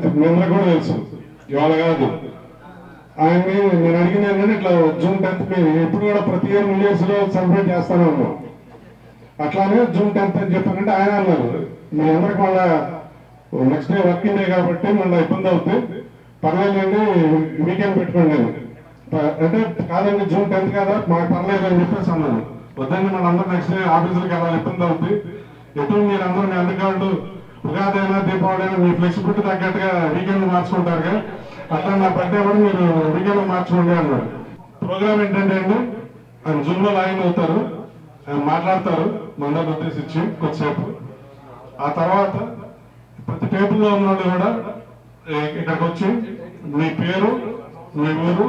10th మీ అందరూ కూడా తెలుసు, ఇవాళ కాదు. ఆయన్ని నేను అడిగిన ఏంటంటే ఇట్లా జూన్ 10th మేము ఎప్పుడు కూడా ప్రతి ఇయర్ న్యూ ఇయర్స్ లో సెలబ్రేట్ చేస్తానే ఉన్నాం. అట్లానే జూన్ 10th అని చెప్పానంటే ఆయన అన్నారు మీ అందరికి మళ్ళా నెక్స్ట్ డే వర్కింగ్ డే కాబట్టి మళ్ళీ ఇబ్బంది అవుతుంది, పర్లేదండి వీకెండ్ పెట్టుకోండి అంటే కాదండి జూన్ 10th కదా మాకు పర్లేదు అని చెప్పేసి అన్నాను. వద్దండి మన అందరూ నెక్స్ట్ డే ఆఫీసులకు వెళ్ళాలి, ఇబ్బంది అవుతుంది. ఎటు మీరు అందరూ మీ అధికారులు ఉగాది అయినా దీపావళి అయినా మీ ఫ్లెక్సిబిలిటీ తగ్గట్టుగా వీకెండ్ మార్చుకుంటారుగా, అట్లా నా బర్త్డే కూడా మీరు వీకెండ్ మార్చుకోండి అన్నారు. ప్రోగ్రామ్ ఏంటంటే అండి ఆయన జూమ్ లో లాగిన్ అవుతారు, ఆయన మాట్లాడతారు మందరిని ఉద్దేశించి కొద్దిసేపు. ఆ తర్వాత ప్రతి టేబుల్లో ఉన్న వాళ్ళు కూడా ఇక్కడికి వచ్చి మీ పేరు మీ ఊరు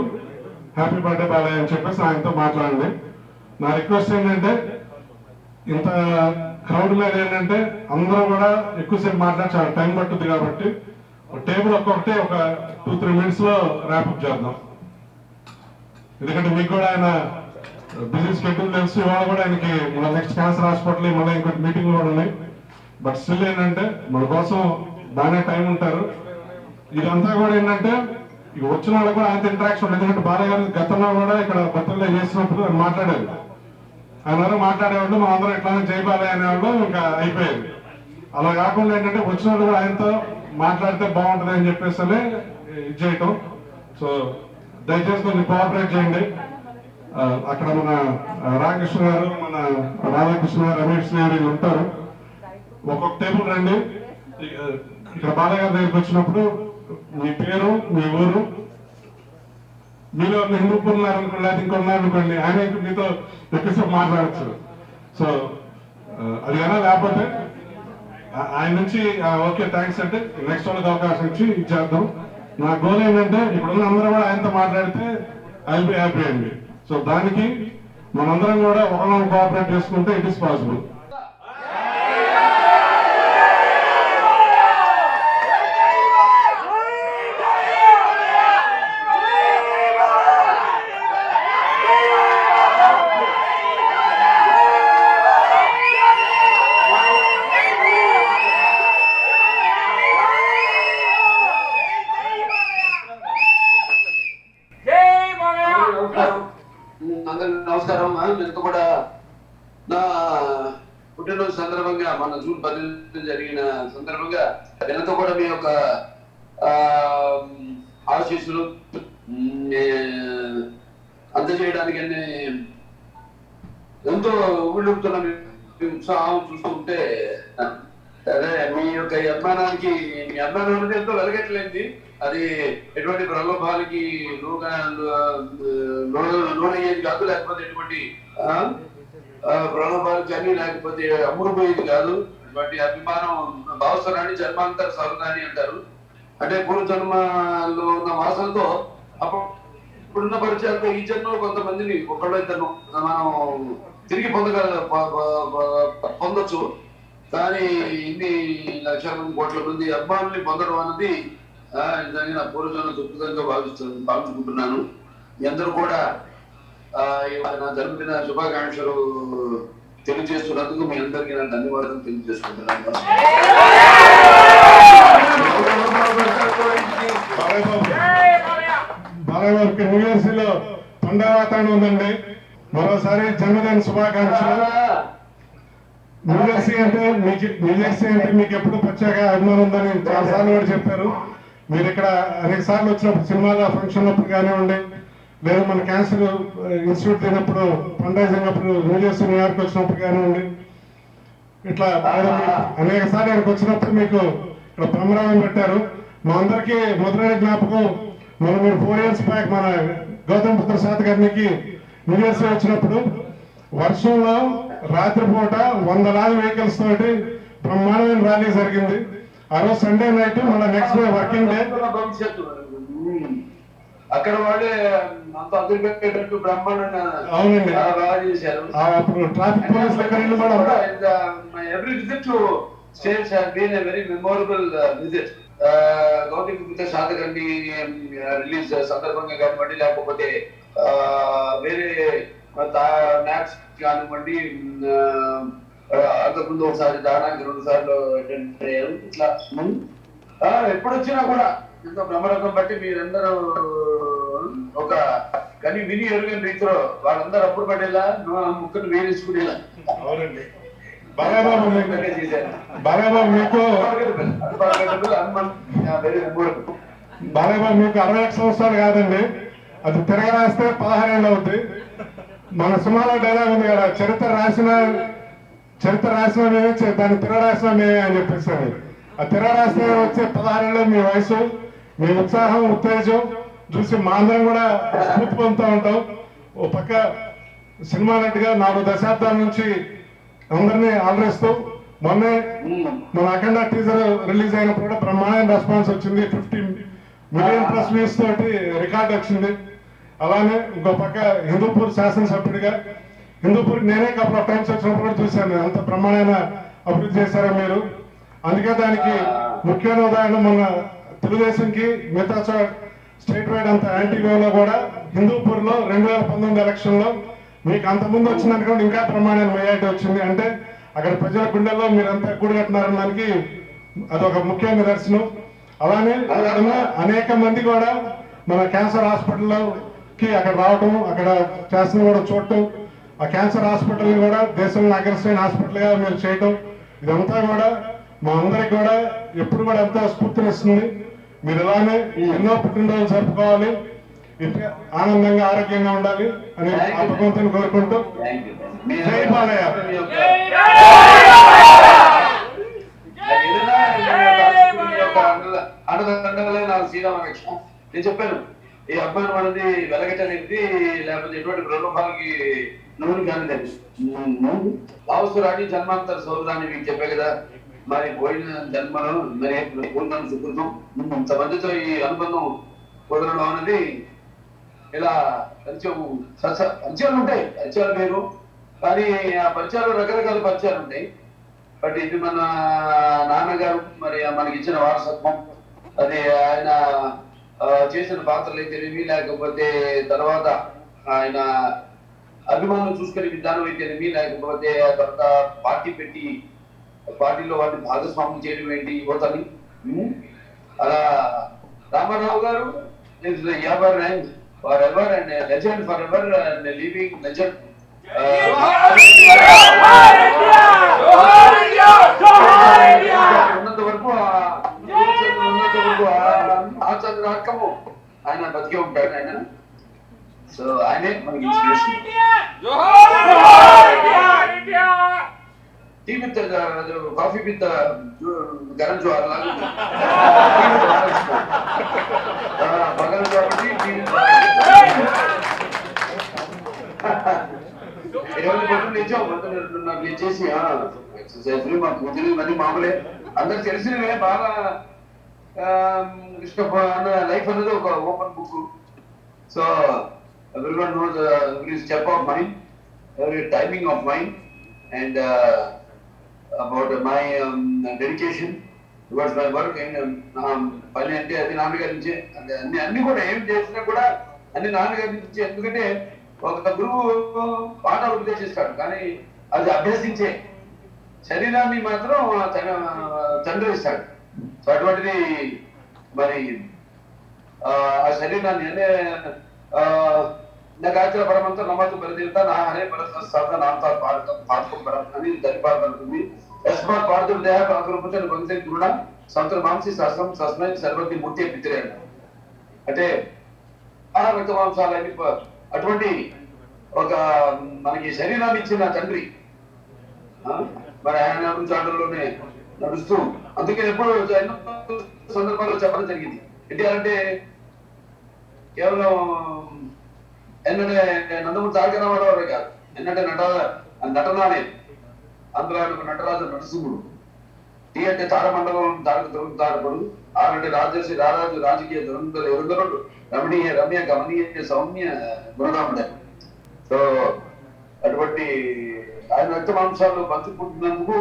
హ్యాపీ బర్త్డే బాలయ్య అని చెప్పేసి ఆయనతో మాట్లాడండి. నా రిక్వెస్ట్ ఏంటంటే ఇంత క్రౌడ్ మీద ఏంటంటే అందరూ కూడా ఎక్కువసేపు మాట్లాడి చాలా టైం పట్టుద్ది కాబట్టి టేబుల్ ఒక్కొక్కటి ఒక 2-3 minutes లో ర్యాపప్ చేద్దాం. ఎందుకంటే మీకు కూడా ఆయన బిజీ షెడ్యూల్ తెలుసు, ఇవాళ కూడా ఆయనకి మన నెక్స్ట్ క్యాన్సర్ హాస్పిటల్ మళ్ళీ ఇంకొక మీటింగ్ కూడా ఉన్నాయి. బట్ స్టిల్ ఏంటంటే మన కోసం బాగానే టైం ఉంటారు. ఇదంతా కూడా ఏంటంటే ఇక వచ్చిన వాళ్ళు కూడా ఆయనతో ఇంటరాక్షన్. ఎందుకంటే బాలయ్య గారు గతంలో కూడా ఇక్కడ బర్త్డే చేసినప్పుడు ఆయన మాట్లాడారు, ఆయన ఎవరో మాట్లాడేవాళ్ళు మనం అందరం ఇట్లానే జై బాలయ్య అనేవాళ్ళు, ఇంకా అయిపోయేది. అలా కాకుండా ఏంటంటే వచ్చిన వాళ్ళు కూడా ఆయనతో మాట్లాడితే బాగుంటుంది అని చెప్పేసి ఇది చేయటం. సో దయచేసి కొంచెం కోఆపరేట్ చేయండి. అక్కడ మన రామకృష్ణ గారు, మన రాధాకృష్ణ గారు, రమేష్ గారు వీళ్ళు ఉంటారు. ఒక్కొక్క టేబుల్ రండి. ఇక్కడ బాలయ్య గారి దగ్గరికి వచ్చినప్పుడు మీ పేరు మీ ఊరు, మీలో హిందూపు ఉన్నారనుకోండి లేదా ఇంకొన్నారనుకోండి ఆయన మీతో ఎక్కువసేపు మాట్లాడచ్చు. సో అది కానీ లేకపోతే ఆయన నుంచి ఓకే థ్యాంక్స్ అంటే నెక్స్ట్ వాళ్ళకి అవకాశం ఇచ్చి ఇచ్చేద్దాం. నా గోల్ ఏంటంటే ఇప్పుడున్న అందరూ కూడా ఆయనతో మాట్లాడితే ఐ బి హ్యాపీ అండి. సో దానికి మనందరం కూడా ఒకరినొకరు కోఆపరేట్ చేసుకుంటే ఇట్ ఈస్ పాసిబుల్. నమస్కారం. నేను కూడా నా పుట్టినరోజు సందర్భంగా మన జూన్ 10 జరిగిన సందర్భంగా నేనతో కూడా మీ యొక్క ఆశీస్సులు అందజేయడానికి ఎంతో ఊళ్ళుతున్న మీ ఉత్సాహం చూస్తుంటే అదే మీ యొక్క అభిమానానికి మీ అభిమానం అనేది ఎంతో వెలగట్లేంది. అది ఎటువంటి ప్రలోభాలకి లోనయ్యేది కాదు, లేకపోతే ఎటువంటి ప్రలోభాలకి అన్ని లేకపోతే అమ్ముడుపోయేది కాదు. ఇటువంటి అభిమానం భావస్వరాన్ని జన్మాంతర సరుదాని అంటారు. అంటే పూర్వజన్మలో ఉన్న వాసనతో ఇప్పుడున్న పరిచయాలతో ఈ జన్మలో కొంతమందిని ఒకళ్ళు ఇద్దరు మనం తిరిగి పొందొచ్చు. కానీ ఇన్ని లక్షల మంది కోట్ల మంది అభిమానుల్ని పొందడం అన్నది నిజంగా నా పూర్వజన్మ సుకృతంగా భావించుకుంటున్నాను. మీ అందరూ కూడా నా జన్మదిన శుభాకాంక్షలు తెలియజేస్తున్నందుకు మీ అందరికీ నా ధన్యవాదాలు తెలియజేసుకుంటున్నాను. బాలయ్య గారికి న్యూ ఇయర్స్ లో పండుగ వాతావరణం ఉందండి. మరోసారి జన్మదిన శుభాకాంక్షలు. న్యూజెర్సీ అంటే మీకు ఎప్పుడు ప్రత్యేక అభిమానం ఉందని చాలాసార్లు కూడా చెప్పారు. మీరు ఇక్కడ అనేక సార్లు వచ్చినప్పుడు సినిమాల ఫంక్షన్ అప్పుడు కానివ్వండి, లేదా మన క్యాన్సర్ ఇన్స్టిట్యూట్ అయినప్పుడు ఫండ్రైజ్ అయినప్పుడు న్యూజెర్సీ న్యూయార్క్ వచ్చినప్పుడు కానివ్వండి, ఇట్లా అనేక సార్లు ఆయనకు వచ్చినప్పుడు మీకు ఇక్కడ బ్రహ్మరామం పెట్టారు. మా అందరికీ మొదలైన జ్ఞాపకం మీరు 4 years బ్యాక్ మన గౌతమ్ పుత్ర సాత్ గారికి న్యూజెర్సీ వచ్చినప్పుడు వర్షంలో రాత్రిపూట 100 వెహికల్స్ తోటి బ్రహ్మాండమైన ర్యాలీ జరిగింది. ఆ రోజు సండే నైట్, మళ్ళీ నెక్స్ట్ డే వర్కింగ్ డే. అక్కడ వాళ్ళే అంత అదిరిపెట్టేటట్టు బ్రహ్మాండంగా అవునండి బాగా చేశారు. అప్పుడు ట్రాఫిక్ పోలీస్ దగ్గర every visit to States have been a very memorable visit. Gautam Buddha సాధకాన్ని రిలీజ్ సందర్భంగా కానివ్వండి, లేకపోతే వేరే మ్యాచ్ కానివ్వండి, అంతకుముందు ఒకసారి దానానికి 2 సార్లు అటెండ్ అయ్యారు. ఇట్లా ఎప్పుడు వచ్చినా కూడా ఎంతో బ్రహ్మరథం బట్టి మీరందరూ ఒక కని విని ఎరుగని రీతిలో వాళ్ళందరూ అప్పుడు పడేలా ముక్కను వేరేసుకునేలా. అవునండి. బాలయ్యబాబు మీకు బాలయ్యబాబు మీకు 61 సంవత్సరాలు కాదండి, అది తిరగరాస్తే 16 ఏళ్ళు అవుద్ది. మన సినిమాలో డైలాగ్ ఉంది కదా, చరిత్ర రాసిన మేమే, దాన్ని తిరగరాసిన మేమే అని చెప్పేసి. ఆ తిరగరాస్తే వచ్చే 16 ఏళ్ళు మీ వయసు, మీ ఉత్సాహం ఉత్తేజం చూసి మా అందరం కూడా స్ఫూర్తి పొందుతూ ఉంటాం. ఓ పక్క సినిమా నటుగా 4 దశాబ్దాల నుంచి అందరినీ ఆలరిస్తూ మొన్నే మన అఖండ టీజర్ రిలీజ్ అయినప్పుడు కూడా బ్రహ్మాండ రెస్పాన్స్ వచ్చింది. 50 మిలియన్ ప్లస్ వ్యూస్ తోటి రికార్డ్ వచ్చింది. అలానే ఇంకో పక్క హిందూపూర్ శాసనసభ్యుడిగా హిందూపూర్ నేనే కపుల్ ఆఫ్ టైమ్స్ వచ్చినప్పుడు కూడా చూశాను, ఎంత బ్రహ్మాండమైన అభివృద్ధి చేశారో మీరు. అందుకే దానికి ముఖ్యమైన ఉదాహరణ మొన్న తెలుగుదేశంకి మిగతా స్టేట్ వైడ్ అంత యాంటీవేలో కూడా హిందూపూర్లో 2019 ఎలక్షన్లో మీకు అంతకుముందు వచ్చిందనుకోండి ఇంకా ప్రమాణాన్ని మెజారిటీ వచ్చింది. అంటే అక్కడ ప్రజల గుండెల్లో మీరంతా కూడి కట్టినారన్న దానికి అదొక ముఖ్య నిదర్శనం. అలానే అనేక మంది కూడా మన క్యాన్సర్ హాస్పిటల్లోకి అక్కడ రావటం, అక్కడ చేస్తున్న కూడా చూడటం, ఆ క్యాన్సర్ హాస్పిటల్ని కూడా దేశంలో అగ్రశ్రేణి హాస్పిటల్గా మీరు చేయటం, ఇదంతా కూడా మా అందరికి కూడా ఎప్పుడు కూడా ఎంతో స్ఫూర్తినిస్తుంది. మీరు ఇలానే ఎన్నో పుట్టినరోజులు జరుపుకోవాలి, ఇంకా ఆనందంగా ఆరోగ్యంగా ఉండాలి అని ఆ భగవంతుని కోరుకుంటూ జై బాలయ్య. అండదండలే నాకు శ్రీరామరక్ష. నేను చెప్పాను ఈ అబ్బాయి మనది వెలగట్టనేది లేకపోతే ఎటువంటి ప్రలోభాలకి నూనె కానిదని. వావసురాని జన్మాంతర సౌరాన్ని మీకు చెప్పే కదా, మరి పోయిన జన్మలో మరి పూర్ణం సుకృతం ఇంతమందితో ఈ అనుబంధం కుదరడం అనేది ఇలా పరిచయాలు ఉంటాయి. పరిచయాలు వేరు, కానీ ఆ పరిచయాలు రకరకాల పరిచయాలు ఉంటాయి. బట్ ఇది మన నాన్నగారు మరి మనకి ఇచ్చిన వారసత్వం, అది ఆయన చేసిన పాత్రలు అయితేనేమి, లేకపోతే తర్వాత ఆయన అభిమానులు చూసుకునే విధానం అయితేనేమి, లేకపోతే తర్వాత పార్టీ పెట్టి పార్టీలో వాటిని భాగస్వామ్యం చేయడం ఏంటి యువతని, అలా రామారావు గారు ever and for ever and legend for ever and living legend. ఉన్నంత వరకు ఆ చంద్రార్కము ఆయన బతికే ఉంటాడు ఆయన. సో ఆయనే మనకి inspiration. Tea with coffee with Karan Johar లాగా బగల్ కాబట్టి టీ విత్ చేసి ఎక్సర్సైజ్లు మా కూతురు ఇవన్నీ మామూలే, అందరికి తెలిసినవే. బాగా లైఫ్ అనేది ఒక open book. So everyone nose every step of mind, every timing of mind and about my dedication towards my work. And పని అంటే అది నాన్నగారి నుంచే, అంటే అన్ని కూడా ఏం చేసినా కూడా అన్ని నాన్నగారి నుంచి. ఎందుకంటే ఒక గురువు పాట ఉపదేశిస్తాడు, కానీ అది అభ్యసించే శరీరాన్ని మాత్రం తండ్రి ఇస్తాడు. సో అటువంటిది మరి ఆ శరీరాన్ని అంటే గాయత్ర పరమంతా నమ్మకం పరిదేవత నా హరే పరస్థాత నాంతా పాఠకం పరం అని దరిపాడుతుంది. యస్మాత్ పార్థుడు దేహ ప్రాకృపతను భంగతే గురుడ సంతుల మాంసి శాస్త్రం సస్మై సర్వతి మూర్తి పితిరేడు. అంటే ఆ రక్త మాంసాలన్నీ అటువంటి ఒక మనకి శరీరాన్ని ఇచ్చిన తండ్రి మరి ఆయన చాటల్లోనే నడుస్తూ, అందుకే ఎప్పుడు ఎన్నో సందర్భాల్లో చెప్పడం జరిగింది. ఏంటంటే కేవలం ఎన్నడే నందమూరి తారక రామారావు కాదు, ఎన్నడే నటనానే. అందులో నటరాజు నరసింహుడు, టీ అంటే తారమండలం తారక తారకుడు, ఆర్ అంటే రాజర్షి రారాజు రాజకీయ దురంధర ఎవరుందరుడు రమణీయ రమ్య గమనీయ సౌమ్య గుణరాముడే. సో అటువంటి ఆయన రక్త మాంసాలు పంచుకుంటున్నందుకు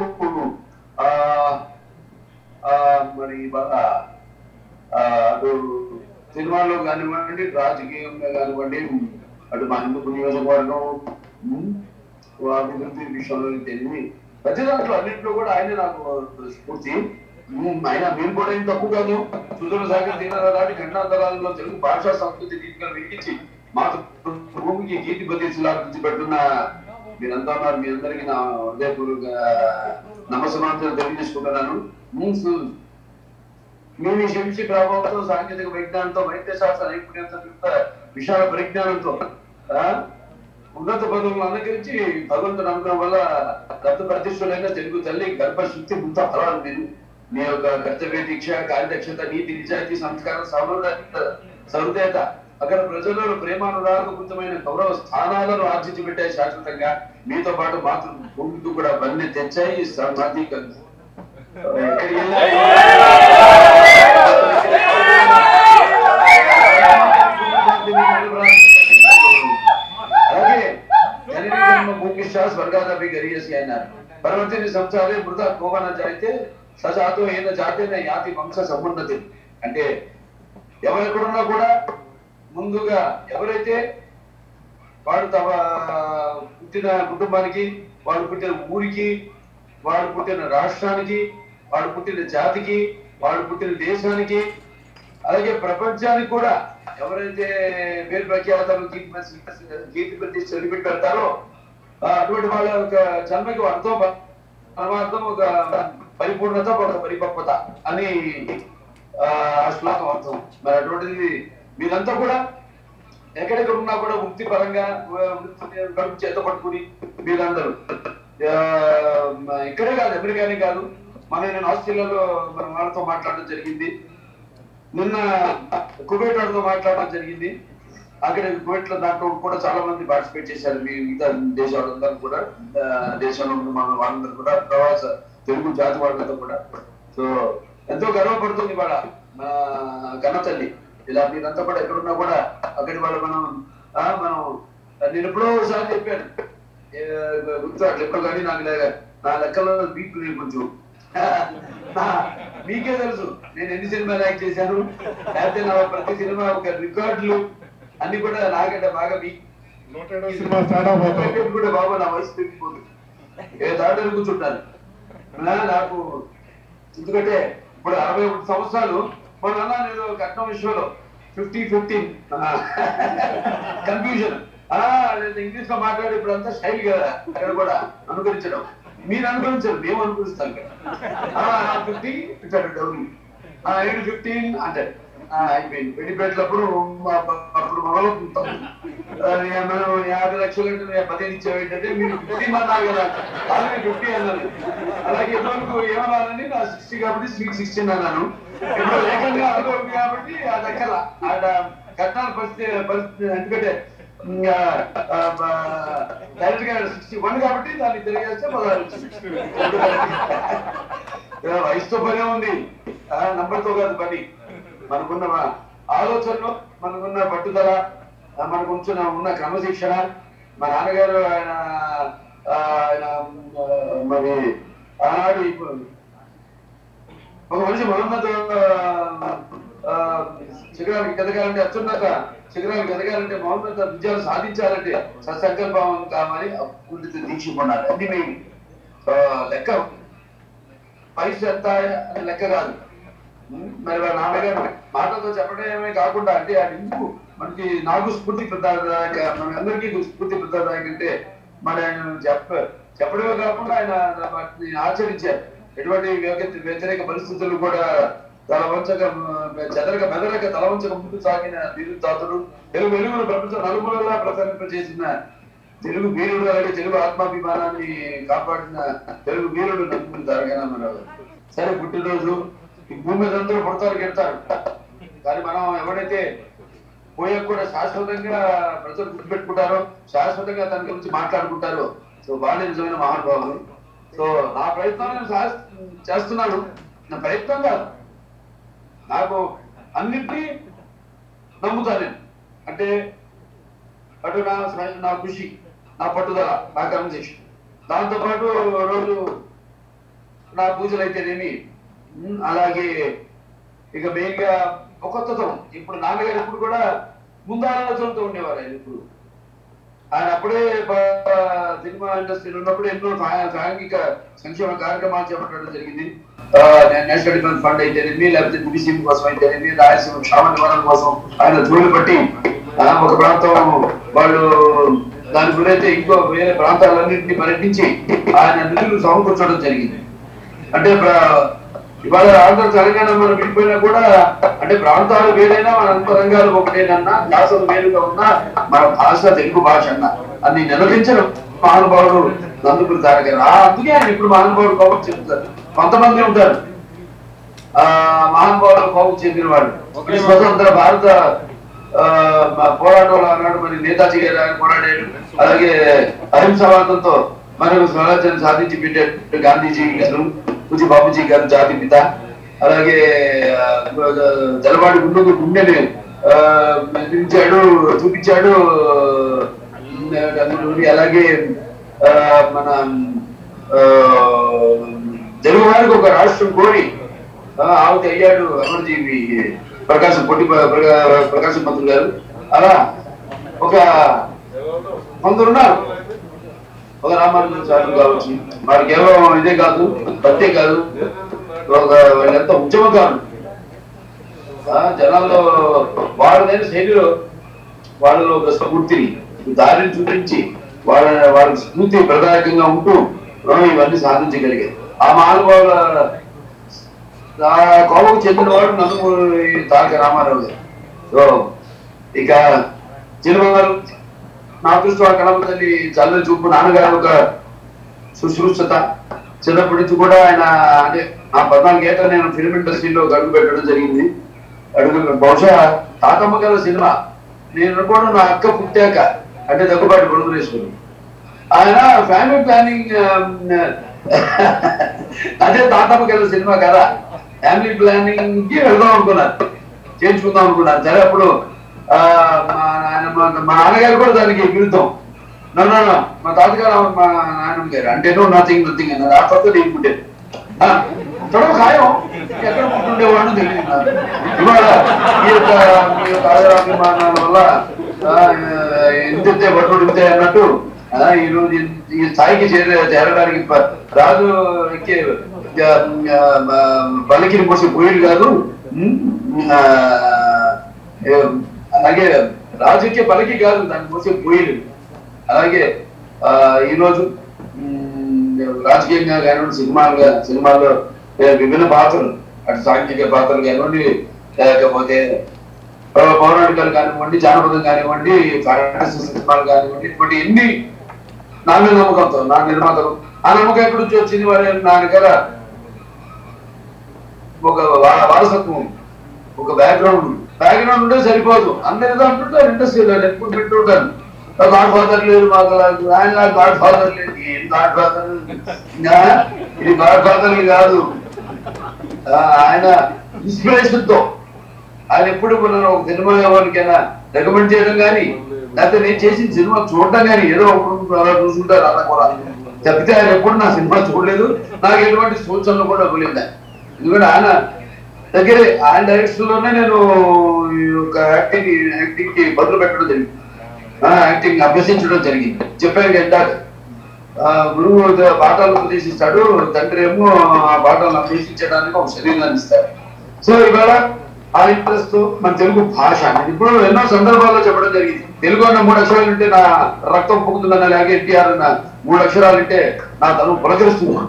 మరి బాగా అటు సినిమాల్లో కానివ్వండి, రాజకీయంగా కానివ్వండి, అటు మా హిందూ నియోజకవర్గం అభివృద్ధి విషయంలో తెలివి ప్రతి దాంట్లో అన్నింటిలో కూడా ఆయన నాకు స్ఫూర్తి. అయినా మేము కూడా ఏం తప్పు కాదు. సుదూర సాగర్ తీరాల దాటి ఖండాంతరాలలో తెలుగు భాషా సంస్కృతి దీపికలు వెలిగించి మాతృభూమికి కీర్తి ప్రతిష్టలు పెడుతున్న మీరంతా ఉన్నారు. మీ అందరికీ నా హృదయపూర్వక నమస్కారాలు తెలియజేసుకుంటున్నాను. మీ శిక్షి ప్రభావంతో, సాంకేతిక విజ్ఞానంతో, వైద్య శాస్త్ర నైపుణ్యంతో, విశాల పరిజ్ఞానంతో ఉన్నత పదవులను అలంకరించి భగవంతుని నమ్మకం వల్ల రక్త ప్రతిష్ఠులైన తెలుగు తల్లి గర్భశుద్ధి ముంత ఫలాలు నేను మీ యొక్క కర్తవ్య దీక్ష, కార్యదక్షత, నీతి, నిజాయితీ, సంస్కారం, సహృదయత అక్కడ ప్రజలలో ప్రేమానురాగపూరితమైన గౌరవ స్థానాలను ఆర్జించి పెట్టాయి శాశ్వతంగా. మీతో పాటు మాతృభూమికి కూడా బండి తెచ్చాయి. సమాధి అలాగే స్వర్గాదపి గరియసి అన్నారు. పర్వతిని సంసారే మృత కోవన జాయితే సజాతో ఏన జాతేన యాతి వంశ సమున్నతి. అంటే ఎవరెక్కడున్నా కూడా ముందుగా ఎవరైతే వాడు తమ పుట్టిన కుటుంబానికి, వాడు పుట్టిన ఊరికి, వాడు పుట్టిన రాష్ట్రానికి, వాడు పుట్టిన జాతికి, వాడు పుట్టిన దేశానికి, అలాగే ప్రపంచానికి కూడా ఎవరైతే పేరు ప్రఖ్యాతలు కీర్తి ప్రతిష్ట నిలబెట్టి పెడతారో అటువంటి వాళ్ళ యొక్క జన్మకి అర్థం, పరమార్థం, ఒక పరిపూర్ణత, ఒక పరిపక్వత అని ఆ శ్లోకం అర్థం. మరి అటువంటిది మీరంతా కూడా ఎక్కడెక్కడ ఉన్నా కూడా వృత్తి పరంగా కడుపు చేత పట్టుకుని మీరందరూ ఇక్కడే కాదు, అమెరికానే కాదు, నేను ఆస్ట్రేలియాలో మన వాళ్ళతో మాట్లాడడం జరిగింది. నిన్న కువైట్ వాళ్ళతో మాట్లాడడం జరిగింది. అక్కడ కువైట్ లో దాంట్లో కూడా చాలా మంది పార్టిసిపేట్ చేశారు. మిగతా దేశాలందరూ కూడా, దేశంలో మన వాళ్ళందరూ కూడా, ప్రవాస తెలుగు జాతి వాళ్ళంతా కూడా. సో ఎంతో గర్వపడుతుంది వాళ్ళ కన్నతల్లి. ఇలా మీరంతా కూడా ఎక్కడున్నా కూడా అక్కడి వాళ్ళు మనం నేను ఎప్పుడో ఒకసారి చెప్పాను, గుర్తు అట్లా ఎప్పుడు కానీ నాకు నా లెక్కలో వీక్ కొంచెం మీకే తెలుసు నేను ఎన్ని సినిమాలు యాక్ట్ చేశాను. లేకపోతే నా ప్రతి సినిమా ఒక రికార్డులు అన్ని కూడా నాకంటే బాగా కూడా బాబా నా వయసు పెరిగిపోతుంది. దాటని కూర్చుంటాను నాకు. ఎందుకంటే ఇప్పుడు 61 సంవత్సరాలు. మన అన్నా నేను కట్నం విషయంలో 50-15 కన్ఫ్యూజన్. ఇంగ్లీష్ లో మాట్లాడి ఇప్పుడు అంతా స్టైల్ కదా అక్కడ కూడా అనుకరించడం. మీరు అనుకరించారు, మేము అనుకరిస్తాం కదా. 50 15 అంటే అయిపోయింది. పెళ్లిపేటలప్పుడు అప్పుడు మనలో మనం 50 లక్షలు అంటే 15 ఇచ్చేవేంటంటే మీరు 50 అన్నారు కదా, అలాగే 50 అన్నారు. అలాగే ఇదివరకు ఏమన్నానండి, నా 60 కాబట్టి 16 అన్నాను. ఇప్పుడు ఏకంగా అనుకోండి కాబట్టి ఆ దగ్గర కట్నాల పరిస్థితి ఎందుకంటే డైరెక్ట్ గా 61 కాబట్టి దాన్ని తెలియజేస్తే 16 వయసుతో పనే ఉంది, నంబర్తో కాదు పని. మనకున్న ఆలోచనలు, మనకున్న పట్టుదల, మనకు ఉన్న క్రమశిక్షణ. మా నాన్నగారు ఆయన మరి ఆనాడు ఒక మనిషి మహమ్మద్ శిఖరానికి ఎదగాలంటే, అత్యున్నత శిఖరానికి ఎదగాలంటే, మహమ్మద్ విజయాలు సాధించాలంటే సత్సంకల్పం కామని దీక్ష కొన్నారు. అది మెయిన్ లెక్క. పైసలు ఎంత అనే లెక్క కాదు. మరి వాళ్ళ నాన్నగారు మాటలతో చెప్పడమే కాకుండా, అంటే అది ఎందుకు మనకి నాకు స్ఫూర్తి ప్రదాయక, మన అందరికీ స్ఫూర్తి ప్రదాయక అంటే మన ఆయన చెప్పడమే కాకుండా ఆయన వాటిని ఆచరించారు. ఎటువంటి వ్యతిరేక పరిస్థితులు కూడా తలవంచక మెదరక తలవంచక ముందు సాగిన నిరుద్ధాతుడు, తెలుగు వెలుగును ప్రపంచం నలుమూలలా ప్రసరింపజేసిన తెలుగు వీరుడు, అలాగే తెలుగు ఆత్మాభిమానాన్ని కాపాడిన తెలుగు వీరుడు నందమూరి తారక రామారావు. సరే, పుట్టినరోజు ఈ భూమి మీద అందరూ పుడతారు, గెడతారు. కానీ మనం ఎవరైతే పోయాక కూడా శాశ్వతంగా ప్రజలు గుర్తుపెట్టుకుంటారో, శాశ్వతంగా తన గురించి మాట్లాడుకుంటారో, సో వాళ్ళే నిజమైన మహానుభావులు. సో నా ప్రయత్నం నేను చేస్తున్నాను. నా ప్రయత్నం కాదు, నాకు అన్నిటినీ నమ్ముతాను నేను. అంటే అటు నా కృషి, నా పట్టుదల, నా కర్మశిక్షణ, దాంతోపాటు రోజు నా పూజలు అయితేనేమి, అలాగే ఇక మెయిన్ గా ఒకతత్వం. ఇప్పుడు నాన్నగారు ఎప్పుడు కూడా ముందు ఆలోచనతో ఉండేవారు. ఆయన ఇప్పుడు అప్పుడే సినిమా ఇండస్ట్రీలో ఉన్నప్పుడు ఎన్నో సాంఘిక సంక్షేమ కార్యక్రమాలు చేపట్టడం జరిగింది. నేషనల్ డిఫెన్స్ ఫండ్ అయితేనేమి, లేకపోతే దివిసీమ కోసం అయితేనేమి, రాయలసీమ క్షామ నివారణ కోసం ఆయన జోలు పట్టి ఒక ప్రాంతం వాళ్ళు దాని గురైతే ఇంకో వేరే ప్రాంతాలన్నింటినీ పర్యటించి ఆయన నిధులు సమకూర్చడం జరిగింది. అంటే ఇవాళ ఆంధ్ర తెలంగాణ మనం విడిపోయినా కూడా అంటే ప్రాంతాలు వేరైనా మన అంతరంగాలు ఒకటేనన్నా, భాషలు వేరుగా ఉన్నా మన భాష తెలుగు భాష అన్న అని నిలదించిన మహానుభావుడు నందమూరి తారక రామారావు. అందుకే ఆయన ఇప్పుడు మహానుభావుడు కోపం చెందుతారు. కొంతమంది ఉంటారు మహానుభావుడు కోపం చెందిన వాళ్ళు. స్వతంత్ర భారత పోరాటంలో అన్నాడు మరి నేతాజీ గారు ఆయన పోరాడాడు. అలాగే అహింసావాదంతో మనకు స్వరాజ్యాన్ని సాధించి పెట్టాడు గాంధీజీ గారు, పూజ బాబుజీ గారు జాతి పిత. అలాగే జలవాడి గుండెని నిర్మించాడు, చూపించాడు. అలాగే మన తెలుగు వారికి ఒక రాష్ట్రం కోరి ఆవుతి అయ్యాడు అమరజీవి ప్రకాశం పంతులు గారు. అలా ఒక కొందరున్నారు, ఒక రామానుజన్ సార్లు కావచ్చు, వారికి కేవలం ఇదే కాదు భక్తే కాదు, వాళ్ళంతా ఉద్యమకారులు. జనాల్లో వాళ్ళదైన శైలిలో వాళ్ళలో ఒక స్ఫూర్తిని దారిని చూపించి వాళ్ళ స్ఫూర్తి ప్రదాయకంగా ఉంటూ ఇవన్నీ సాధించగలిగారు. ఆ మహానుభావుల కోపకు చెందిన వాడు నందమూరి తారక రామారావు గారు. సో ఇక చిన్నవారు నా అదృష్టం కడప తల్లి చల్లని చూపు, నాన్నగారు ఒక శుశ్రూషత. చిన్నప్పటి నుంచి కూడా ఆయన అంటే నా 14 ఏళ్ళ నేను ఫిల్మ్ ఇండస్ట్రీలో అడుగు పెట్టడం జరిగింది. బహుశా తాతమ్మ గారి సినిమా నేను అనుకోవడం నా అక్క పుట్టాక, అంటే దగ్గుబాటి బుడమేశ్వరు. ఆయన ఫ్యామిలీ ప్లానింగ్ అదే తాతమ్మ గారి సినిమా కదా, ఫ్యామిలీ ప్లానింగ్ కి వెళ్దాం అనుకున్నారు, చేయించుకుందాం అనుకున్నారు. సరే అప్పుడు మా నాన్నగారు కూడా దానికి విరుద్ధం. నన్ను మా తాతగారు మా నాయనమ్మ గారు అంటే నథింగ్ అన్నారు. ఆ కొత్త నేను పుట్టాను చొడవ ఖాయం, ఎక్కడ పుట్టుండేవాడిని తెలియదు. ఇవాళ ఈ యొక్క ఆదరాభిమానాల వల్ల ఎంతే పట్టుడు ఇంతే అన్నట్టు ఈ రోజు ఈ స్థాయికి చేరడానికి రాజు ఎక్కే బలికిని పోసే పోయిలు కాదు, అలాగే రాజుకే పలికి కాదు దాన్ని మోసే పోయిలు. అలాగే ఈరోజు రాజకీయంగా కానివ్వండి, సినిమాల్లో విభిన్న పాత్రలు, అటు సాంఘిక పాత్రలు కానివ్వండి, లేకపోతే పౌరాణికాలు కానివ్వండి, జానపదం కానివ్వండి, సినిమాలు కానివ్వండి, ఇటువంటి ఎన్ని నా మీద నమ్మకంతో నా నిర్మాతలు ఆ నమ్మకం ఎక్కడి నుంచి వచ్చింది? వారి నా దగ్గర ఒక వారసత్వం, ఒక బ్యాక్గ్రౌండ్ ఉంటే సరిపోదు. అందరితో అంటుంటారు ఇండస్ట్రీలో ఎప్పుడు పెట్టుంటారు. గాడ్ ఫాదర్ లేదు మాకు, ఆయన గాడ్ ఫాదర్ లేదు. ఏం గాడ్ ఫాదర్? ఇది గాడ్ ఫాదర్ కాదు, ఆయన ఇన్స్పిరేషన్ తో ఆయన ఎప్పుడు ఒక సినిమా ఎవరికైనా రికమెండ్ చేయడం కానీ, లేకపోతే నేను చేసిన సినిమా చూడటం కానీ, ఏదో అలా చూసుకుంటారు. అలా కూడా తప్పితే ఆయన ఎప్పుడు నా సినిమా చూడలేదు, నాకు ఎటువంటి సూచనలు కూడా ఇవ్వలేదు. ఎందుకంటే ఆయన దగ్గరే ఆయన డైరెక్షన్ లోనే నేను ఒక యాక్టింగ్ కి బదులు పెట్టడం జరిగింది, యాక్టింగ్ అభ్యసించడం జరిగింది. చెప్పాను ఇందాక గురువు పాఠాలు ఉపదేశిస్తాడు, తండ్రి ఏమో ఆ పాఠాలను అభ్యసించడానికి ఒక శరీరాన్ని ఇస్తాడు. సో ఇవాళ ఆ ఇంట్రెస్ట్ మన తెలుగు భాష ఇప్పుడు ఎన్నో సందర్భాల్లో చెప్పడం జరిగింది. తెలుగు అన్న 3 అక్షరాలు ఉంటే నా రక్తం పొక్కుతుందన్న, లేక ఎన్టీఆర్ అన్న 3 అక్షరాలు ఉంటే నా తను పులకరిస్తున్నాను.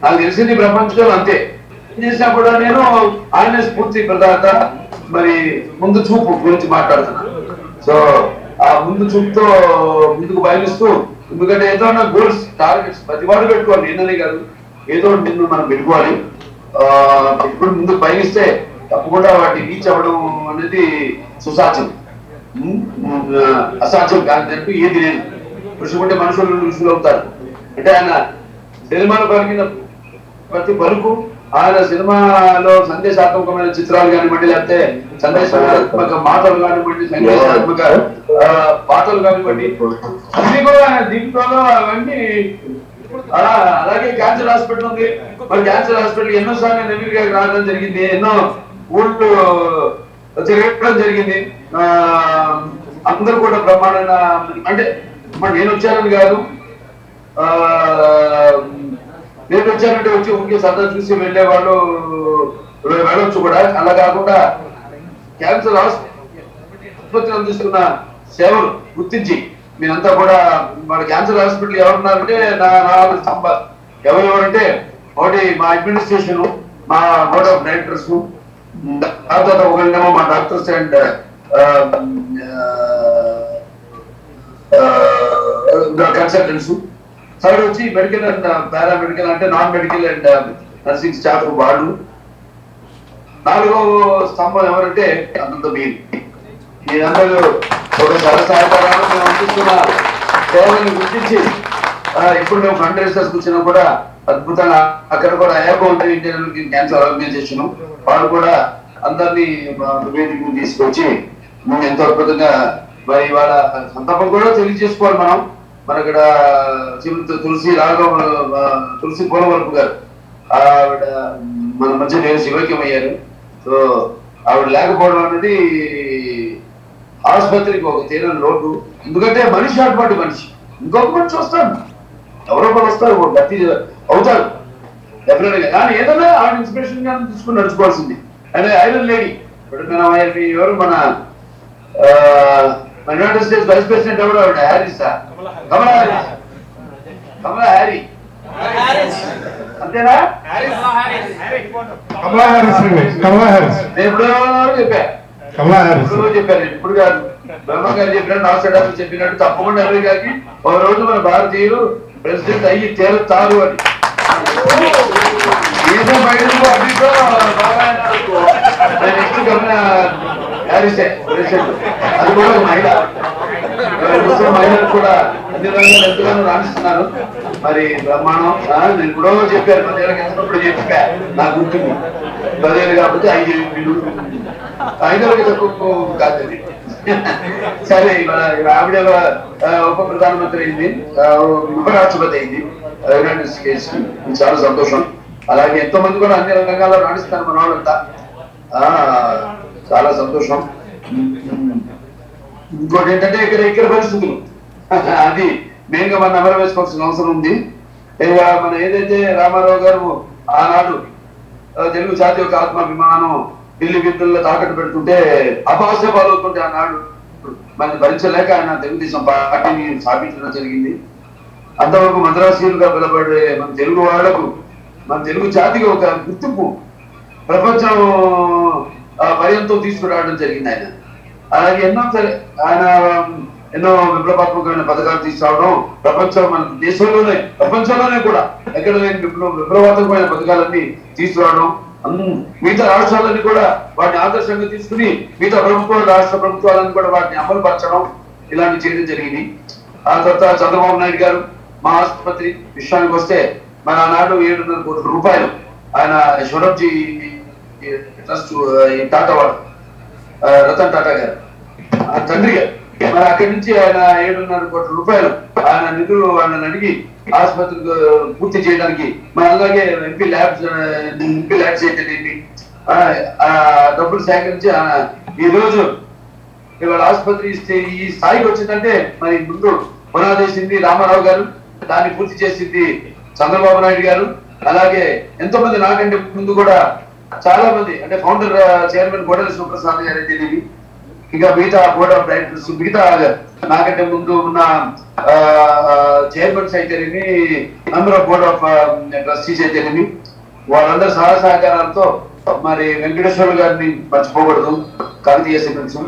నాకు తెలిసింది ప్రపంచంలో అంతే. చేసినప్పుడు నేను ఆయన స్ఫూర్తి ప్రదాత, మరి ముందు చూపు గురించి మాట్లాడుతున్నాను. సో ఆ ముందు చూపుతో ముందుకు బయలుస్తూ, ఎందుకంటే ఏదో గోల్స్ టార్గెట్స్ ప్రతి వాడు పెట్టుకోవాలి. నిన్ననే కాదు, ఏదో నిన్ను మనం పెట్టుకోవాలి. ఇప్పుడు ముందుకు పయనిస్తే తప్పకుండా వాటిని రీచ్ అవ్వడం అనేది సుసాధ్యం, అసాధ్యం కాదంటూ ఏది లేదు. ఋషి ఉంటే మనుషులు ఋషులు అవుతారు. అంటే ఆయన సినిమాలో పలికిన ప్రతి పలుకు, ఆయన సినిమాలో సందేశాత్మకమైన చిత్రాలు కానివ్వండి, లేకపోతే సందేశాత్మక మాటలు కానివ్వండి, సందేశాత్మక పాటలు కానివ్వండి, అన్ని కూడా ఆయన దీంట్లో అవన్నీ. అలాగే క్యాన్సర్ హాస్పిటల్ ఉంది. మరి క్యాన్సర్ హాస్పిటల్ ఎన్నోసార్లు నవీర్ గారికి రావడం జరిగింది, ఎన్నో ఊళ్ళు తిరగడం జరిగింది. అందరూ కూడా బ్రహ్మాండంగా, అంటే మరి నేను వచ్చానని కాదు, నేను వచ్చానంటే వచ్చి ఊరికి సరదా చూసి వెళ్ళే వాళ్ళు వెళ్ళొచ్చు కూడా. అలా కాకుండా క్యాన్సర్ ఆసుపత్రి అందిస్తున్న సేవలు గుర్తించి మీరంతా కూడా మన క్యాన్సర్ హాస్పిటల్ ఎవరున్నారంటే ఎవరెవరంటే ఒకటి మా అడ్మినిస్ట్రేషన్, మా బోర్డ్ ఆఫ్ డైరెక్టర్స్, తర్వాత ఒకళ్ళేమో మా డాక్టర్స్ అండ్ కన్సల్టెంట్స్, థర్డ్ వచ్చి మెడికల్ అండ్ పారామెడికల్ అంటే non medical and nursing staff వాళ్ళు, నాలుగో స్తంభం ఎవరంటే అంత మీరు. మీరందరూ ఒక సహకారాలు మేము అందిస్తున్న సేవలను గుర్తించి ఇప్పుడు మేము ఫండ్ రైజర్స్ వచ్చినా కూడా అద్భుతంగా అక్కడ కూడా ఇండియన్ క్యాన్సర్ ఆర్గనైజేషన్ వాళ్ళు కూడా అందరినీ వేదికను తీసుకొచ్చి ఎంతో అద్భుతంగా మరి వాళ్ళ సంతాపం కూడా తెలియజేసుకోవాలి. మన ఇక్కడ తులసి రాఘవ తులసి పోలవరపు గారు ఆవిడ మన మధ్య నేను శివైక్యం అయ్యారు. సో ఆవిడ లేకపోవడం అనేది ఆసుపత్రికి ఒక తీరని లోటు. ఎందుకంటే మనిషి అటువంటి మనిషి, ఇంకొక మనిషి వస్తాడు, ఎవరో ఒకరు వస్తారు, భర్తీ అవుతారు డెఫినెట్ గా. కానీ ఏదైనా ఆవిడ ఇన్స్పిరేషన్ గా తీసుకుని నడుచుకోవాల్సింది. అంటే ఐరన్ లేడీ ఇప్పుడు ఎవరు మన యునైటెడ్ స్టేట్స్ వైస్ ప్రెసిడెంట్ ఎవరు ఆవిడ హ్యారీస్, కమలా హ్యారీ అంతేనా? ఎప్పుడో చెప్పారు ఇప్పుడు కాదు, బ్రహ్మ గారు చెప్పినట్టు నాసడాలు చెప్పినట్టు తప్పకుండా ఎవరి గారికి ఒక రోజు మన భారతీయులు ప్రెసిడెంట్ అయ్యి తేలుతారు అని. ఏదో బయటకు అభితో నెక్స్ట్ హ్యారీసే ప్రెసిడెంట్, అది కూడా ఒక మహిళ. మహిళలు కూడా అన్ని రంగాలు ఎంతగానో రాణిస్తున్నారు. మరి బ్రహ్మాండం. నేను కూడా చెప్పారు 10 ఏళ్ళకి ఎంతప్పుడు చెప్పా, నాకు గుర్తుంది 10 ఏళ్ళు కాబట్టి 5 ఏళ్ళకి తక్కువ కాదు. సరే ఆవిడ ఉప ప్రధానమంత్రి అయింది, ఉపరాష్ట్రపతి అయింది యునైటెడ్ స్టేట్స్, చాలా సంతోషం. అలాగే ఎంతో మంది కూడా అన్ని రంగాల్లో రాణిస్తారు మన వాళ్ళంతా, చాలా సంతోషం. ఇంకోటి ఏంటంటే ఇక్కడ పరిస్థితులు అది మెయిన్ గా మనం నెమరు వేసుకోవాల్సిన అవసరం ఉంది. మన ఏదైతే రామారావు గారు ఆనాడు తెలుగు జాతి యొక్క ఆత్మాభిమానం ఢిల్లీ విద్యుల్లో తాకట్టు పెడుతుంటే అపహాస్య పాలవుతుంటే ఆనాడు మన భరించలేక ఆయన తెలుగుదేశం పార్టీని స్థాపించడం జరిగింది. అంతవరకు మద్రాసీయులుగా పిలబడే మన తెలుగు వాళ్లకు, మన తెలుగు జాతికి ఒక గుర్తింపు ప్రపంచం పర్యంతం తీసుకురావడం జరిగింది ఆయన. అలాగే ఆయన ఎన్నో విప్లవాత్మకమైన పథకాలు తీసుకురావడం ప్రపంచం, మన దేశంలోనే ప్రపంచంలోనే కూడా ఎక్కడ లేని విప్లవాత్మకమైన పథకాలన్నీ తీసుకురావడం, మిగతా రాష్ట్రాలన్నీ కూడా వాటిని ఆదర్శంగా తీసుకుని మిగతా రాష్ట్ర ప్రభుత్వాలను కూడా వాటిని అమలు పరచడం, ఇలాంటి చేయడం జరిగింది. ఆ తర్వాత చంద్రబాబు నాయుడు గారు మా ఆసుపత్రి విషయానికి వస్తే మన ఆనాడు 7.5 కోట్ల రూపాయలు ఆయన షొరబ్జీ ట్రస్ట్ టాటా వాడు రతన్ టాటా గారు తండ్రి గారు, మరి అక్కడి నుంచి ఆయన 7.5 కోట్ల రూపాయలు ఆయన నిధులు వాళ్ళని అడిగి ఆసుపత్రికి పూర్తి చేయడానికి, మన అలాగే ఎంపీ ల్యాబ్స్ ఏంటండి డబ్బులు సేకరించి ఈ రోజు ఇవాళ ఆసుపత్రి ఈ స్థాయికి వచ్చిందంటే మరి ముందు పునాదేసింది రామారావు గారు, దాన్ని పూర్తి చేసింది చంద్రబాబు నాయుడు గారు. అలాగే ఎంతో మంది నాకంటే ముందు కూడా చాలా మంది, అంటే ఫౌండర్ చైర్మన్ గోడెల శివప్రసాద్ గారు అయితే ఇంకా మిగతా బోర్డ్ ఆఫ్ డైరెక్టర్స్, మిగతా నాకంటే ముందు ఉన్న చైర్మన్స్ అయితేనేమి, member of board of trustees అయితేనేమి, వాళ్ళందరూ సహకారాలతో మరి వెంకటేశ్వర గారిని మర్చిపోకూడదు, కాకతీయ సిమెంట్స్.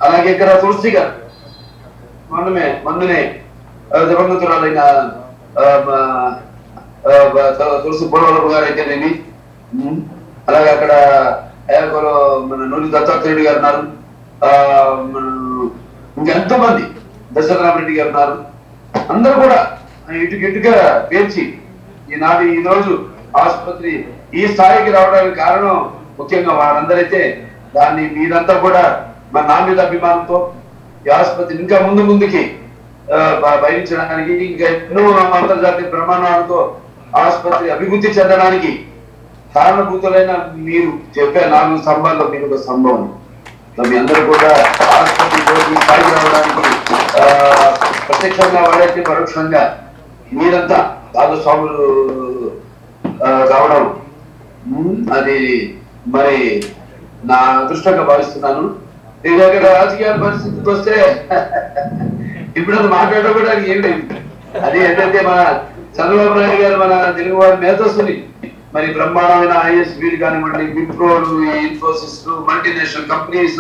అలాగే ఇక్కడ తులసి గారు మొన్ననే దివంగతురాలైన తులసి పోలవరపు గారు అయితేనేమి, అలాగే అక్కడ మన నూరి దత్తాత్రేయుడు గారు ఉన్నారు, ఇంకెంతో మంది దశరథరామరెడ్డి గారు ఉన్నారు. అందరూ కూడా ఇటుగా పేర్చి ఈ రోజు ఆసుపత్రి ఈ స్థాయికి రావడానికి కారణం ముఖ్యంగా వారందరైతే దాన్ని మీరంతా కూడా నా మీద అభిమానంతో ఈ ఆసుపత్రి ఇంకా ముందుకి బయటించడానికి, ఇంకా ఎన్నో అంతర్జాతీయ ప్రమాణాలతో ఆసుపత్రి అభివృద్ధి చెందడానికి కారణభూతులైన మీరు చెప్పే 4 స్తంభాల్లో మీరు ఒక స్తంభం. మీ అందరూ కూడా ఆసుపత్రి స్థాయికి రావడానికి ప్రత్యక్షంగా వాడైతే పరోక్షంగా మీరంతా భాగస్వాములు కావడం అది మరి నా అదృష్టంగా భావిస్తున్నాను. ఇక్కడ రాజకీయాల పరిస్థితికి వస్తే ఇప్పుడు మాట్లాడడం కూడా ఏం లేదు. అది ఏంటంటే మన చంద్రబాబు నాయుడు గారు మన తెలుగు వారి మేధస్సుని మరి బ్రహ్మాండమైన ఐఎస్బీలు కానివ్వండి, విప్రోలు, ఇన్ఫోసిస్, మల్టీనేషనల్ కంపెనీస్,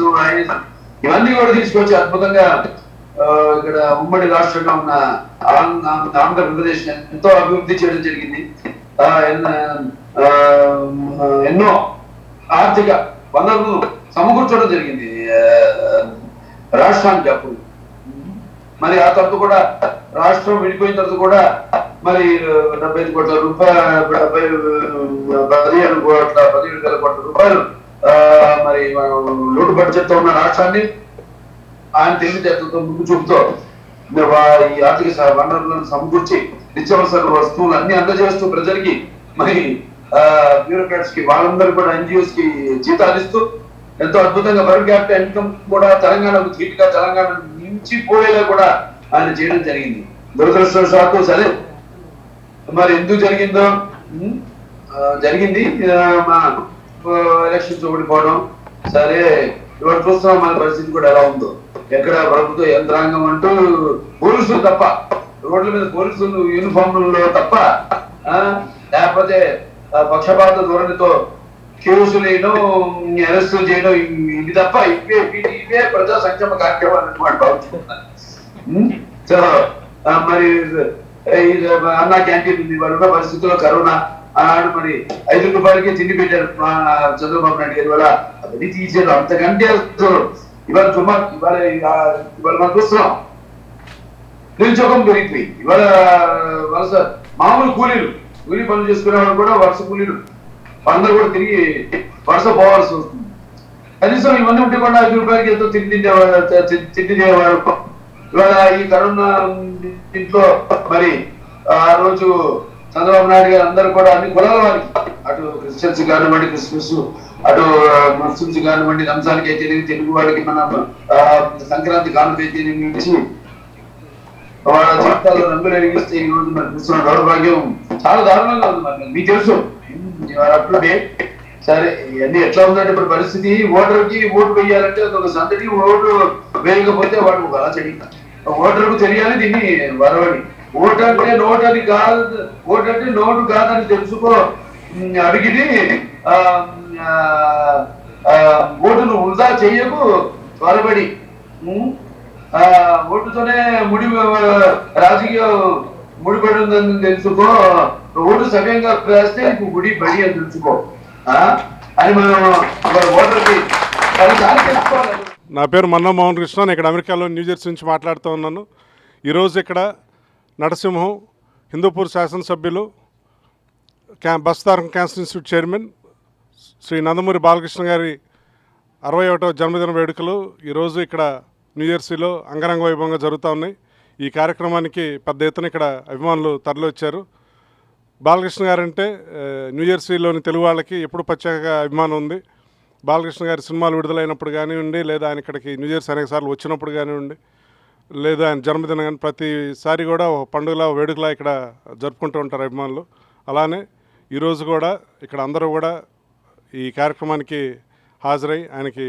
ఇవన్నీ కూడా తీసుకొచ్చి అద్భుతంగా ఇక్కడ ఉమ్మడి రాష్ట్రంగా ఉన్న ఆంధ్రప్రదేశ్ ఎంతో అభివృద్ధి చేయడం జరిగింది. ఎన్నో ఆర్థిక వనరులను సమకూర్చడం జరిగింది రాష్ట్రానికి. అప్పుడు మరి ఆ తర్వాత కూడా రాష్ట్రం విడిపోయిన తర్వాత కూడా మరి 75 కోట్ల రూపాయలు 17 వేల కోట్ల రూపాయలు మరి లోటు బడ్జెట్ తో ఉన్న రాష్ట్రాన్ని ఆయన తెలివితేటలతో ముందు చూపుతో ఈ ఆర్థిక వనరులను సమకూర్చి నిత్యావసర వస్తువులు అన్ని అందజేస్తూ ప్రజలకి మరి బ్యూరోక్రాట్స్ కి వాళ్ళందరూ కూడా ఎన్జిఓస్ కి జీతాలు ఇస్తూ ఎంతో అద్భుతంగా పర్ క్యాపిటల్ ఇన్కమ్ కూడా తెలంగాణకు ధీటుగా తెలంగాణ మించిపోయేలా కూడా ఆయన చేయడం జరిగింది. దురదృష్టవశాత్తు సరే మరి ఎందుకు జరిగిందో జరిగింది. మా ఎలక్షన్స్ ఓడిపోవడం సరే. ఇవాళ చూస్తున్నాం మన పరిస్థితి కూడా ఎలా ఉందో. ఎక్కడ ప్రభుత్వ యంత్రాంగం అంటూ పోలీసులు తప్ప, రోడ్ల మీద పోలీసులు యూనిఫామ్లలో తప్ప, లేకపోతే పక్షపాత ధోరణితో కేసులు వేయడం, అరెస్టులు చేయడం, ఇవి తప్ప ఇవే ప్రజా సంక్షేమ కార్యక్రమాలు అన్నమాట భావించుకుంటున్నాను. సో మరి అన్నా క్యాంటీన్ ఉంది, వాళ్ళ పరిస్థితుల్లో కరోనా ఆనాడు మరి 5 రూపాయలకి తిండి పెట్టారు చంద్రబాబు నాయుడు గారు. ఇవాళ అవన్నీ తీసారు. అంతకంటే ఇవాళ ఇవాళ మనం చూస్తున్నాం నిరుద్యోగం పెరిగిపోయి. ఇవాళ వలస మామూలు కూలీ పనులు చేసుకునే వాళ్ళు కూడా వలస కూలీలు అందరూ కూడా తిరిగి వలస పోవాల్సి వస్తుంది. కనీసం ఇవన్నీ ఉంటే కూడా 5 రూపాయలకి ఎంతో తిండివారు. ఇవాళ ఈ కరోనా ఇంట్లో మరి ఆ రోజు చంద్రబాబు నాయుడు గారు అందరూ కూడా అన్ని కులాల వారికి, అటు క్రిస్టియన్స్ కానివ్వండి, క్రిస్మస్, అటు ముస్లిమ్స్ కానివ్వండి, రంజాన్కి అయితే తెలుగు వాళ్ళకి మన సంక్రాంతి కానుక అయితే ఇచ్చి వాళ్ళ జీవితాల్లో రంగులు ఎరిగిస్తే ఈ రోజు మరి చూస్తున్న దౌర్భాగ్యం చాలా దారుణంగా ఉంది. మరి మీకు తెలుసు అప్పుడే సరే ఇవన్నీ ఎట్లా ఉందంటే ఇప్పుడు పరిస్థితి. ఓటర్కి ఓటు వేయాలంటే ఒక సంతటి ఓటు వేయకపోతే వాడు అలా చెడి. ఓటర్కు తెలియాలి దీన్ని వరవడి. ఓటు అంటే నోటు అని కాదు, ఓటు అంటే నోటు కాదని తెలుసుకో అడిగిది. ఓటును వృధా చెయ్యకు త్వరబడి. ఓటుతోనే రాజకీయం ముడిపడి ఉందని తెలుసుకో. ఓటు సవ్యంగా వేస్తే గుడి బడి అని తెలుసుకో అని మనం ఓటర్కి తెలుసుకోవాలి. నా పేరు మన్నా మోహన్ కృష్ణ. నేను ఇక్కడ అమెరికాలో న్యూజెర్సీ నుంచి మాట్లాడుతూ ఉన్నాను. ఈరోజు ఇక్కడ నరసింహం హిందూపూర్ శాసనసభ్యులు బస్తారం cancer institute chairman Shri Nandamuri Balakrishna గారి 61వ జన్మదిన వేడుకలు ఈరోజు ఇక్కడ న్యూజెర్సీలో అంగరంగ వైభవంగా జరుగుతూ ఉన్నాయి. ఈ కార్యక్రమానికి పెద్ద ఎత్తున ఇక్కడ అభిమానులు తరలివచ్చారు. బాలకృష్ణ గారంటే న్యూజెర్సీలోని తెలుగు వాళ్ళకి ఎప్పుడు ప్రత్యేక అభిమానం ఉంది. బాలకృష్ణ గారి సినిమాలు విడుదలైనప్పుడు కానివ్వండి, లేదా ఆయన ఇక్కడికి న్యూజెర్సీ అనేక సార్లు వచ్చినప్పుడు కానివ్వండి, లేదా ఆయన జన్మదినం కానీ ప్రతిసారి కూడా పండుగలా వేడుకలా ఇక్కడ జరుపుకుంటూ ఉంటారు అభిమానులు. అలానే ఈరోజు కూడా ఇక్కడ అందరూ కూడా ఈ కార్యక్రమానికి హాజరై ఆయనకి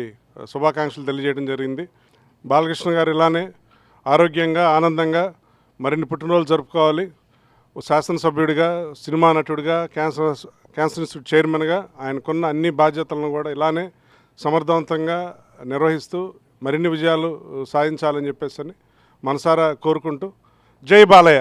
శుభాకాంక్షలు తెలియజేయడం జరిగింది. బాలకృష్ణ గారు ఇలానే ఆరోగ్యంగా ఆనందంగా మరిన్ని పుట్టినరోజులు జరుపుకోవాలి. శాసనసభ్యుడిగా, సినిమా నటుడిగా, క్యాన్సర్ ఇన్స్టిట్యూట్ చైర్మన్గా ఆయనకున్న అన్ని బాధ్యతలను కూడా ఇలానే సమర్థవంతంగా నిర్వహిస్తూ మరిన్ని విజయాలు సాధించాలని చెప్పేసి మనసారా కోరుకుంటూ జై బాలయ్య.